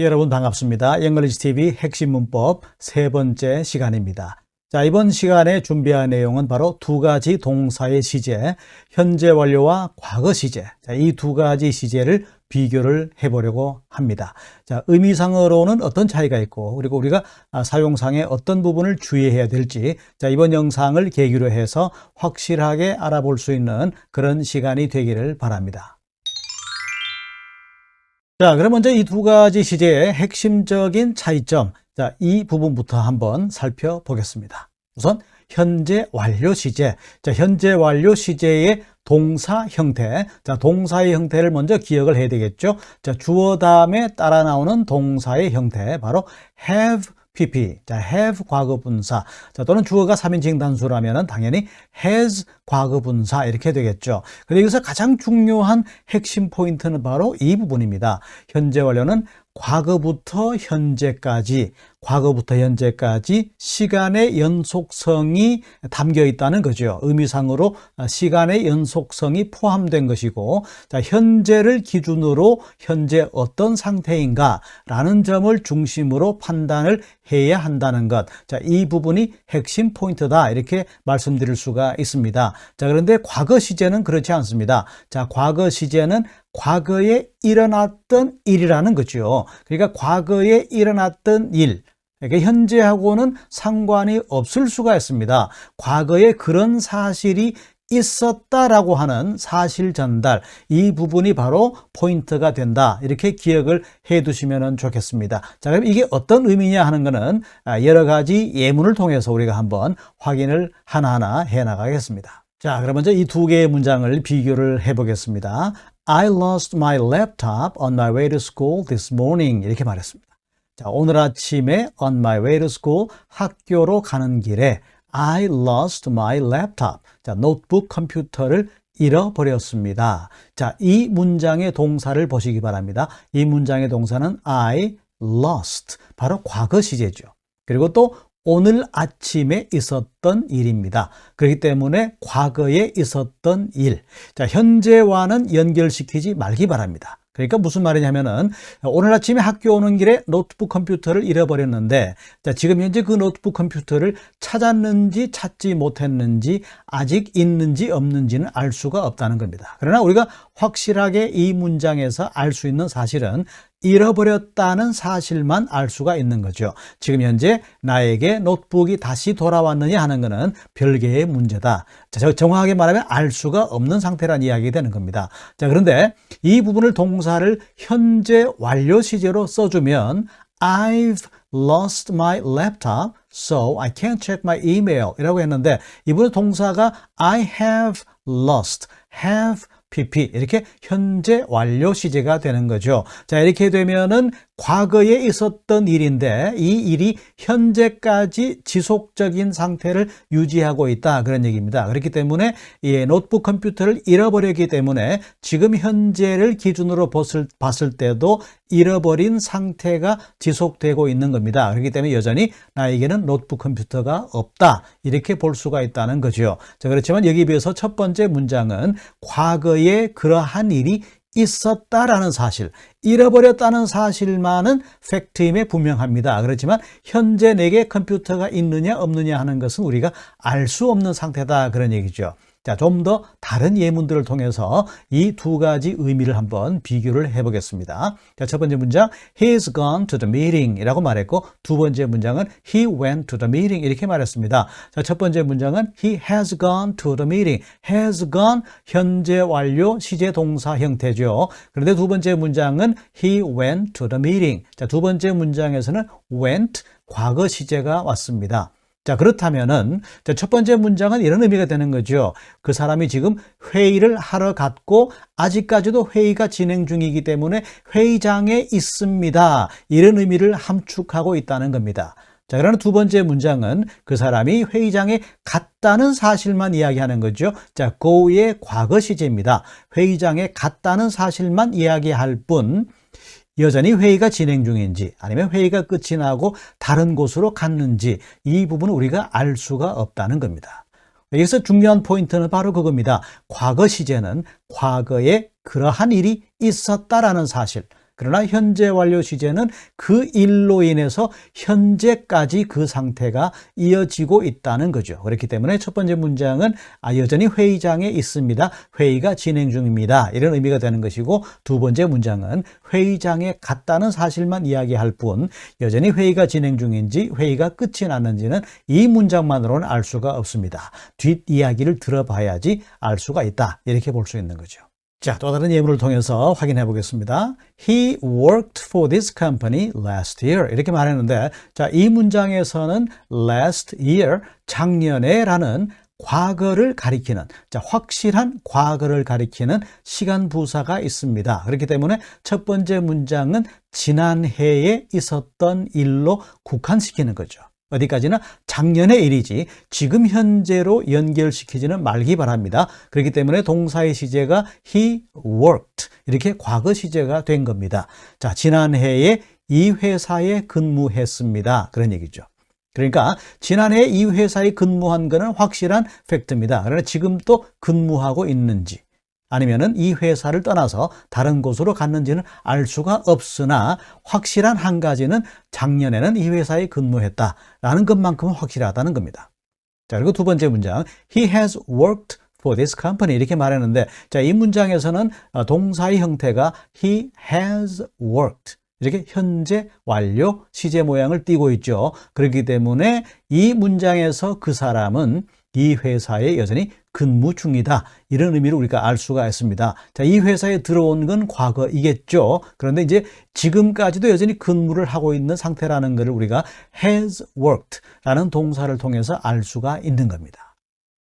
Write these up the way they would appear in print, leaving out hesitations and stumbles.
여러분 반갑습니다. 잉글리시 TV 핵심 문법 세 번째 시간입니다. 자, 이번 시간에 준비한 내용은 바로 두 가지 동사의 시제, 현재 완료와 과거 시제. 자, 이 두 가지 시제를 비교를 해보려고 합니다. 자, 의미상으로는 어떤 차이가 있고, 그리고 우리가 사용상의 어떤 부분을 주의해야 될지, 자, 이번 영상을 계기로 해서 확실하게 알아볼 수 있는 그런 시간이 되기를 바랍니다. 자, 그럼 먼저 이 두 가지 시제의 핵심적인 차이점, 자, 이 부분부터 한번 살펴보겠습니다. 우선 현재 완료 시제. 자, 현재 완료 시제의 동사 형태. 자, 동사의 형태를 먼저 기억을 해야 되겠죠. 자, 주어 다음에 따라 나오는 동사의 형태, 바로 have PP. 자, have 과거분사. 자, 또는 주어가 3인칭 단수라면 당연히 has 과거분사 이렇게 되겠죠. 근데 여기서 가장 중요한 핵심 포인트는 바로 이 부분입니다. 현재 완료는 과거부터 현재까지 시간의 연속성이 담겨 있다는 거죠. 의미상으로 시간의 연속성이 포함된 것이고, 자, 현재를 기준으로 현재 어떤 상태인가라는 점을 중심으로 판단을 해야 한다는 것. 자, 이 부분이 핵심 포인트다 이렇게 말씀드릴 수가 있습니다. 자, 그런데 과거 시제는 그렇지 않습니다. 자, 과거 시제는 과거에 일어났던 일이라는 거죠. 그러니까 과거에 일어났던 일, 그러니까 현재하고는 상관이 없을 수가 있습니다. 과거에 그런 사실이 있었다라고 하는 사실 전달, 이 부분이 바로 포인트가 된다. 이렇게 기억을 해 두시면 좋겠습니다. 자, 그럼 이게 어떤 의미냐 하는 거는 여러 가지 예문을 통해서 우리가 한번 확인을 하나하나 해 나가겠습니다. 자, 그럼 먼저 이 두 개의 문장을 비교를 해 보겠습니다. I lost my laptop on my way to school this morning. 이렇게 말했습니다. 자, 오늘 아침에 on my way to school, 학교로 가는 길에 I lost my laptop. 자, 노트북 컴퓨터를 잃어버렸습니다. 자, 이 문장의 동사를 보시기 바랍니다. 이 문장의 동사는 I lost. 바로 과거 시제죠. 그리고 또 오늘 아침에 있었던 일입니다. 그렇기 때문에 과거에 있었던 일. 자, 현재와는 연결시키지 말기 바랍니다. 그러니까 무슨 말이냐면은 오늘 아침에 학교 오는 길에 노트북 컴퓨터를 잃어버렸는데, 자, 지금 현재 그 노트북 컴퓨터를 찾았는지 찾지 못했는지 아직 있는지 없는지는 알 수가 없다는 겁니다. 그러나 우리가 확실하게 이 문장에서 알 수 있는 사실은 잃어버렸다는 사실만 알 수가 있는 거죠. 지금 현재 나에게 노트북이 다시 돌아왔느냐 하는 것은 별개의 문제다. 자, 정확하게 말하면 알 수가 없는 상태라는 이야기가 되는 겁니다. 자, 그런데 이 부분을 동사를 현재 완료 시제로 써주면 I've lost my laptop, so I can't check my email 이라고 했는데, 이번에 동사가 I have lost, have PP, 이렇게 현재 완료 시제가 되는 거죠. 자, 이렇게 되면은 과거에 있었던 일인데 이 일이 현재까지 지속적인 상태를 유지하고 있다, 그런 얘기입니다. 그렇기 때문에 이 노트북 컴퓨터를 잃어버렸기 때문에 지금 현재를 기준으로 봤을 때도 잃어버린 상태가 지속되고 있는 겁니다. 그렇기 때문에 여전히 나에게는 노트북 컴퓨터가 없다, 이렇게 볼 수가 있다는 거죠. 자, 그렇지만 여기에 비해서 첫 번째 문장은 과거에 그러한 일이 있었다라는 사실, 잃어버렸다는 사실만은 팩트임에 분명합니다. 그렇지만 현재 내게 컴퓨터가 있느냐 없느냐 하는 것은 우리가 알 수 없는 상태다, 그런 얘기죠. 자, 좀 더 다른 예문들을 통해서 이 두 가지 의미를 한번 비교를 해보겠습니다. 자, 첫 번째 문장, He's gone to the meeting 이라고 말했고, 두 번째 문장은 He went to the meeting 이렇게 말했습니다. 자, 첫 번째 문장은 He has gone to the meeting. has gone, 현재 완료 시제 동사 형태죠. 그런데 두 번째 문장은 He went to the meeting. 자, 두 번째 문장에서는 went, 과거 시제가 왔습니다. 자, 그렇다면은 첫 번째 문장은 이런 의미가 되는 거죠. 그 사람이 지금 회의를 하러 갔고 아직까지도 회의가 진행 중이기 때문에 회의장에 있습니다. 이런 의미를 함축하고 있다는 겁니다. 자, 그러나 두 번째 문장은 그 사람이 회의장에 갔다는 사실만 이야기하는 거죠. 자, go의 과거 시제입니다. 회의장에 갔다는 사실만 이야기할 뿐, 여전히 회의가 진행 중인지 아니면 회의가 끝이 나고 다른 곳으로 갔는지 이 부분은 우리가 알 수가 없다는 겁니다. 여기서 중요한 포인트는 바로 그겁니다. 과거 시제는 과거에 그러한 일이 있었다라는 사실, 그러나 현재 완료 시제는 그 일로 인해서 현재까지 그 상태가 이어지고 있다는 거죠. 그렇기 때문에 첫 번째 문장은 여전히 회의장에 있습니다. 회의가 진행 중입니다. 이런 의미가 되는 것이고, 두 번째 문장은 회의장에 갔다는 사실만 이야기할 뿐 여전히 회의가 진행 중인지 회의가 끝이 났는지는 이 문장만으로는 알 수가 없습니다. 뒷이야기를 들어봐야지 알 수가 있다. 이렇게 볼 수 있는 거죠. 자, 또 다른 예문을 통해서 확인해 보겠습니다. He worked for this company last year. 이렇게 말했는데, 자, 이 문장에서는 last year, 작년에 라는 과거를 가리키는, 자, 확실한 과거를 가리키는 시간 부사가 있습니다. 그렇기 때문에 첫 번째 문장은 지난해에 있었던 일로 국한시키는 거죠. 어디까지나 작년의 일이지 지금 현재로 연결시키지는 말기 바랍니다. 그렇기 때문에 동사의 시제가 he worked 이렇게 과거 시제가 된 겁니다. 자, 지난해에 이 회사에 근무했습니다. 그런 얘기죠. 그러니까 지난해 이 회사에 근무한 거는 확실한 팩트입니다. 그러나 지금 또 근무하고 있는지 아니면은 이 회사를 떠나서 다른 곳으로 갔는지는 알 수가 없으나 확실한 한 가지는 작년에는 이 회사에 근무했다라는 것만큼은 확실하다는 겁니다. 자, 그리고 두 번째 문장, he has worked for this company 이렇게 말했는데, 자, 이 문장에서는 동사의 형태가 he has worked 이렇게 현재 완료 시제 모양을 띠고 있죠. 그렇기 때문에 이 문장에서 그 사람은 이 회사에 여전히 근무 중이다. 이런 의미로 우리가 알 수가 있습니다. 자, 이 회사에 들어온 건 과거이겠죠. 그런데 이제 지금까지도 여전히 근무를 하고 있는 상태라는 것을 우리가 has worked 라는 동사를 통해서 알 수가 있는 겁니다.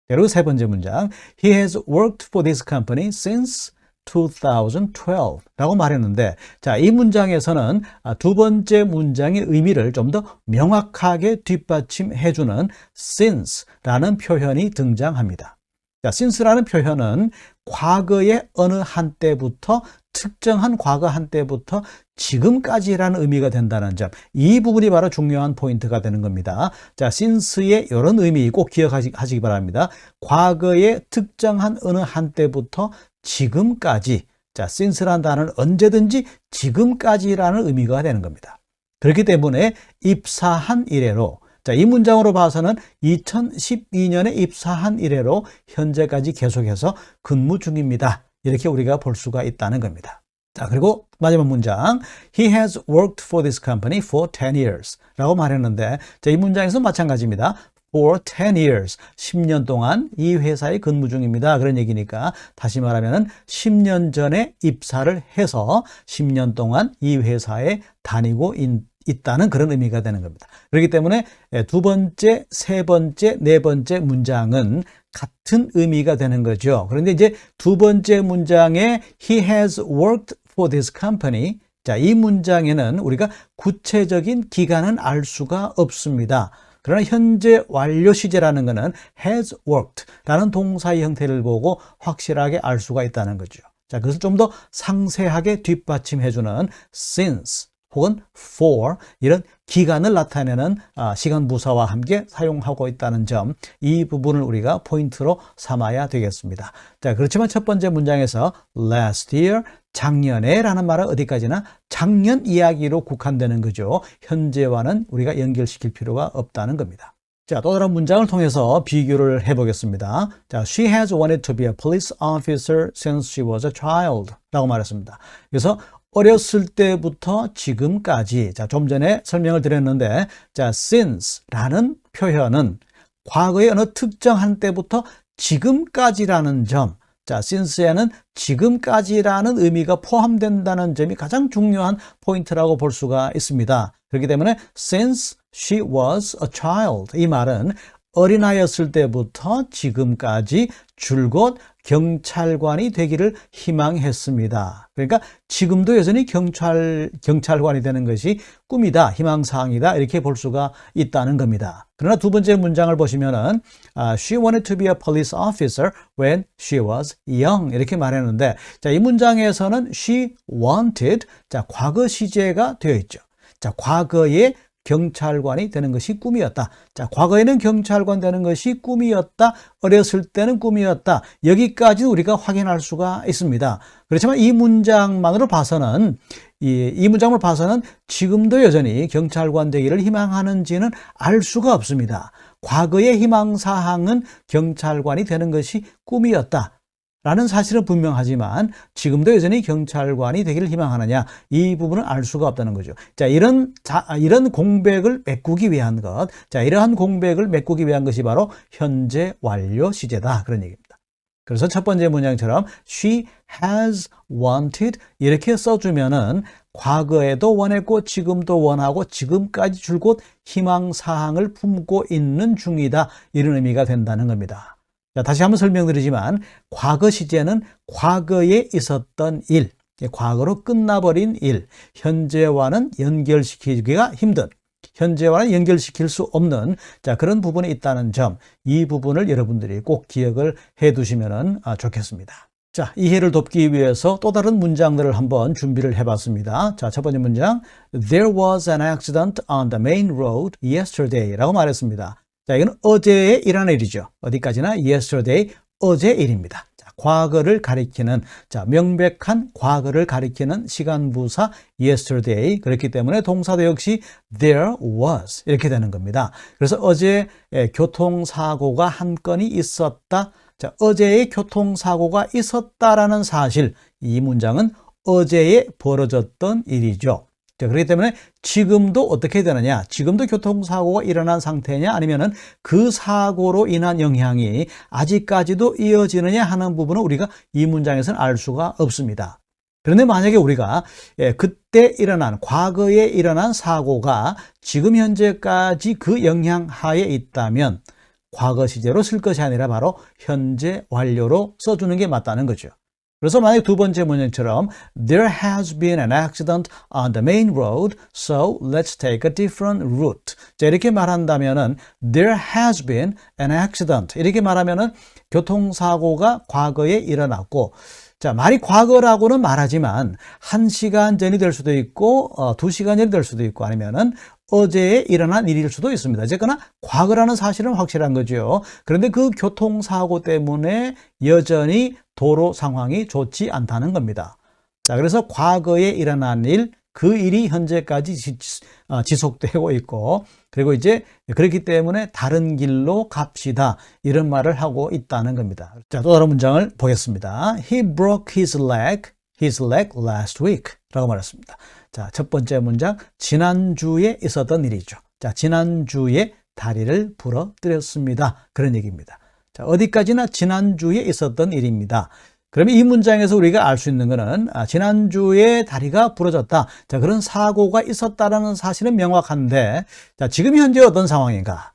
그리고 세 번째 문장, he has worked for this company since 2012 라고 말했는데, 자, 이 문장에서는 두 번째 문장의 의미를 좀 더 명확하게 뒷받침해주는 since 라는 표현이 등장합니다. 자, since라는 표현은 과거의 어느 한때부터 특정한 과거 한때부터 지금까지라는 의미가 된다는 점, 이 부분이 바로 중요한 포인트가 되는 겁니다. 자, since의 이런 의미 꼭 기억하시기 바랍니다. 과거의 특정한 어느 한때부터 지금까지, 자, since라는 단어는 언제든지 지금까지라는 의미가 되는 겁니다. 그렇기 때문에 입사한 이래로, 자, 이 문장으로 봐서는 2012년에 입사한 이래로 현재까지 계속해서 근무 중입니다. 이렇게 우리가 볼 수가 있다는 겁니다. 자, 그리고 마지막 문장, he has worked for this company for 10 years 라고 말했는데, 자, 이 문장에서 마찬가지입니다. for 10 years, 10년 동안 이 회사에 근무 중입니다. 그런 얘기니까 다시 말하면 10년 전에 입사를 해서 10년 동안 이 회사에 다니고 있다는 그런 의미가 되는 겁니다. 그렇기 때문에 두 번째, 세 번째, 네 번째 문장은 같은 의미가 되는 거죠. 그런데 이제 두 번째 문장에 he has worked for this company, 자, 이 문장에는 우리가 구체적인 기간은 알 수가 없습니다. 그러나 현재 완료 시제라는 것은 has worked 라는 동사의 형태를 보고 확실하게 알 수가 있다는 거죠. 자, 그것을 좀 더 상세하게 뒷받침해주는 since 혹은 for 이런 기간을 나타내는 시간 부사와 함께 사용하고 있다는 점, 이 부분을 우리가 포인트로 삼아야 되겠습니다. 자, 그렇지만 첫 번째 문장에서 last year, 작년에 라는 말은 어디까지나 작년 이야기로 국한되는 거죠. 현재와는 우리가 연결시킬 필요가 없다는 겁니다. 자, 또 다른 문장을 통해서 비교를 해보겠습니다. 자, she has wanted to be a police officer since she was a child 라고 말했습니다. 그래서 어렸을 때부터 지금까지, 자, 좀 전에 설명을 드렸는데, 자, since 라는 표현은 과거의 어느 특정한 때부터 지금까지라는 점, 자, since에는 지금까지라는 의미가 포함된다는 점이 가장 중요한 포인트라고 볼 수가 있습니다. 그렇기 때문에 since she was a child, 이 말은 어린아이였을 때부터 지금까지 줄곧 경찰관이 되기를 희망했습니다. 그러니까 지금도 여전히 경찰관이 되는 것이 꿈이다, 희망사항이다, 이렇게 볼 수가 있다는 겁니다. 그러나 두 번째 문장을 보시면은 she wanted to be a police officer when she was young 이렇게 말했는데, 자, 이 문장에서는 she wanted, 자, 과거 시제가 되어 있죠. 자, 과거에 경찰관이 되는 것이 꿈이었다. 자, 과거에는 경찰관 되는 것이 꿈이었다. 어렸을 때는 꿈이었다. 여기까지 우리가 확인할 수가 있습니다. 그렇지만 이 문장만으로 봐서는 이 문장을 봐서는 지금도 여전히 경찰관 되기를 희망하는지는 알 수가 없습니다. 과거의 희망사항은 경찰관이 되는 것이 꿈이었다 라는 사실은 분명하지만 지금도 여전히 경찰관이 되기를 희망하느냐, 이 부분은 알 수가 없다는 거죠. 자, 이런 공백을 메꾸기 위한 것, 자, 이러한 공백을 메꾸기 위한 것이 바로 현재 완료 시제다, 그런 얘기입니다. 그래서 첫 번째 문장처럼 she has wanted 이렇게 써주면은 과거에도 원했고 지금도 원하고 지금까지 줄곧 희망사항을 품고 있는 중이다, 이런 의미가 된다는 겁니다. 자, 다시 한번 설명드리지만 과거 시제는 과거에 있었던 일, 과거로 끝나버린 일, 현재와는 연결시키기가 힘든, 현재와는 연결시킬 수 없는, 자, 그런 부분이 있다는 점, 이 부분을 여러분들이 꼭 기억을 해 두시면 좋겠습니다. 자, 이해를 돕기 위해서 또 다른 문장들을 한번 준비를 해봤습니다. 자, 첫 번째 문장, There was an accident on the main road yesterday 라고 말했습니다. 자, 이건 어제에 일어난 일이죠. 어디까지나 yesterday, 어제 일입니다. 자, 과거를 가리키는, 자, 명백한 과거를 가리키는 시간부사 yesterday. 그렇기 때문에 동사도 역시 there was 이렇게 되는 겁니다. 그래서 어제 교통사고가 한 건이 있었다. 자, 어제의 교통사고가 있었다라는 사실, 이 문장은 어제에 벌어졌던 일이죠. 자, 그렇기 때문에 지금도 어떻게 되느냐? 지금도 교통사고가 일어난 상태냐? 아니면은 그 사고로 인한 영향이 아직까지도 이어지느냐 하는 부분은 우리가 이 문장에서는 알 수가 없습니다. 그런데 만약에 우리가 그때 일어난, 과거에 일어난 사고가 지금 현재까지 그 영향 하에 있다면 과거 시제로 쓸 것이 아니라 바로 현재 완료로 써주는 게 맞다는 거죠. 그래서 만약 두 번째 문장처럼 There has been an accident on the main road, so let's take a different route. 자, 이렇게 말한다면은 There has been an accident. 이렇게 말하면은 교통사고가 과거에 일어났고, 자, 말이 과거라고는 말하지만 1시간 전이 될 수도 있고 2시간 전이 될 수도 있고 아니면은 어제에 일어난 일일 수도 있습니다. 어쨌거나 과거라는 사실은 확실한 거죠. 그런데 그 교통사고 때문에 여전히 도로 상황이 좋지 않다는 겁니다. 자, 그래서 과거에 일어난 일, 그 일이 현재까지 지속되고 있고, 그리고 이제 그렇기 때문에 다른 길로 갑시다, 이런 말을 하고 있다는 겁니다. 자, 또 다른 문장을 보겠습니다. He broke his leg last week 라고 말했습니다. 자, 첫 번째 문장, 지난주에 있었던 일이죠. 자, 지난주에 다리를 부러뜨렸습니다, 그런 얘기입니다. 자, 어디까지나 지난주에 있었던 일입니다. 그러면 이 문장에서 우리가 알 수 있는 것은 지난주에 다리가 부러졌다. 자, 그런 사고가 있었다라는 사실은 명확한데, 자, 지금 현재 어떤 상황인가?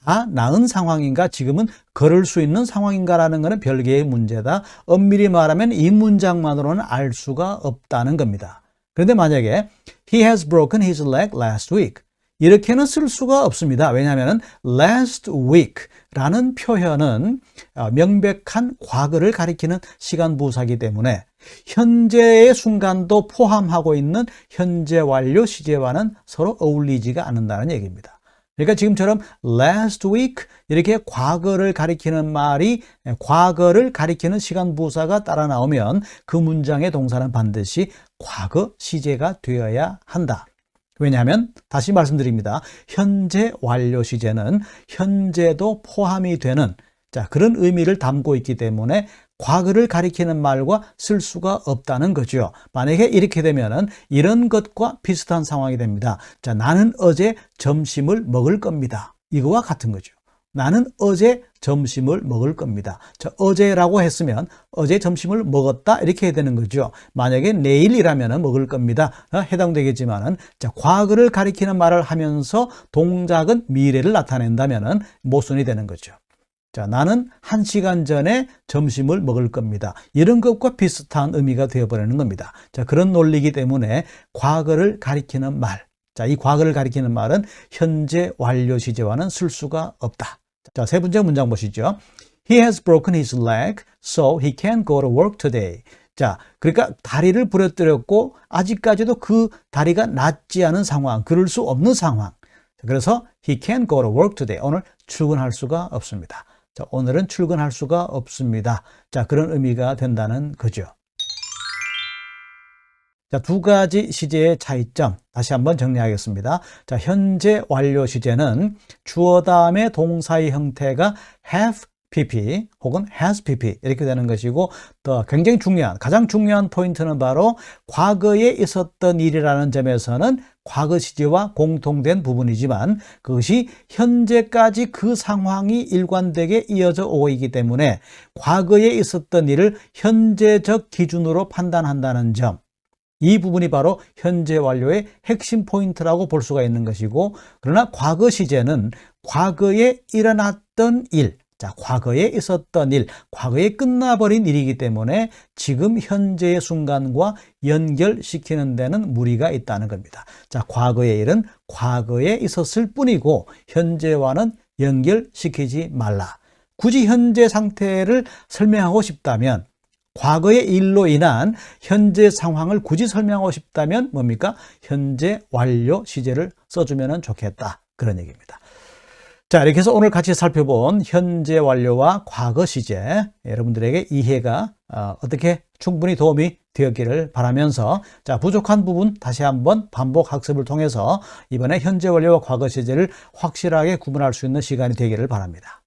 다 나은 상황인가? 지금은 걸을 수 있는 상황인가라는 것은 별개의 문제다. 엄밀히 말하면 이 문장만으로는 알 수가 없다는 겁니다. 그런데 만약에 He has broken his leg last week, 이렇게는 쓸 수가 없습니다. 왜냐하면 last week라는 표현은 명백한 과거를 가리키는 시간 부사이기 때문에 현재의 순간도 포함하고 있는 현재 완료 시제와는 서로 어울리지가 않는다는 얘기입니다. 그러니까 지금처럼 last week 이렇게 과거를 가리키는 말이 과거를 가리키는 시간 부사가 따라 나오면 그 문장의 동사는 반드시 과거 시제가 되어야 한다. 왜냐하면 다시 말씀드립니다. 현재 완료 시제는 현재도 포함이 되는, 자, 그런 의미를 담고 있기 때문에 과거를 가리키는 말과 쓸 수가 없다는 거죠. 만약에 이렇게 되면은 이런 것과 비슷한 상황이 됩니다. 자, 나는 어제 점심을 먹을 겁니다. 이거와 같은 거죠. 나는 어제 점심을 먹을 겁니다. 자, 어제라고 했으면 어제 점심을 먹었다, 이렇게 해야 되는 거죠. 만약에 내일이라면 먹을 겁니다, 해당되겠지만은, 자, 과거를 가리키는 말을 하면서 동작은 미래를 나타낸다면은 모순이 되는 거죠. 자, 나는 1시간 전에 점심을 먹을 겁니다. 이런 것과 비슷한 의미가 되어버리는 겁니다. 자, 그런 논리이기 때문에 과거를 가리키는 말, 자, 이 과거를 가리키는 말은 현재 완료 시제와는 쓸 수가 없다. 자, 세 번째 문장 보시죠. He has broken his leg, so he can't go to work today. 자, 그러니까 다리를 부러뜨렸고 아직까지도 그 다리가 낫지 않은 상황, 그럴 수 없는 상황. 그래서 he can't go to work today. 오늘 출근할 수가 없습니다. 자, 오늘은 출근할 수가 없습니다. 자, 그런 의미가 된다는 거죠. 자, 두 가지 시제의 차이점 다시 한번 정리하겠습니다. 자, 현재 완료 시제는 주어 다음에 동사의 형태가 have pp 혹은 has pp 이렇게 되는 것이고, 또 굉장히 중요한, 가장 중요한 포인트는 바로 과거에 있었던 일이라는 점에서는 과거 시제와 공통된 부분이지만 그것이 현재까지 그 상황이 일관되게 이어져 오고 있기 때문에 과거에 있었던 일을 현재적 기준으로 판단한다는 점, 이 부분이 바로 현재 완료의 핵심 포인트라고 볼 수가 있는 것이고, 그러나 과거 시제는 과거에 일어났던 일, 자, 과거에 있었던 일, 과거에 끝나버린 일이기 때문에 지금 현재의 순간과 연결시키는 데는 무리가 있다는 겁니다. 자, 과거의 일은 과거에 있었을 뿐이고 현재와는 연결시키지 말라. 굳이 현재 상태를 설명하고 싶다면, 과거의 일로 인한 현재 상황을 굳이 설명하고 싶다면 뭡니까? 현재 완료 시제를 써주면 좋겠다, 그런 얘기입니다. 자, 이렇게 해서 오늘 같이 살펴본 현재 완료와 과거 시제, 여러분들에게 이해가 어떻게 충분히 도움이 되었기를 바라면서, 자, 부족한 부분 다시 한번 반복 학습을 통해서 이번에 현재 완료와 과거 시제를 확실하게 구분할 수 있는 시간이 되기를 바랍니다.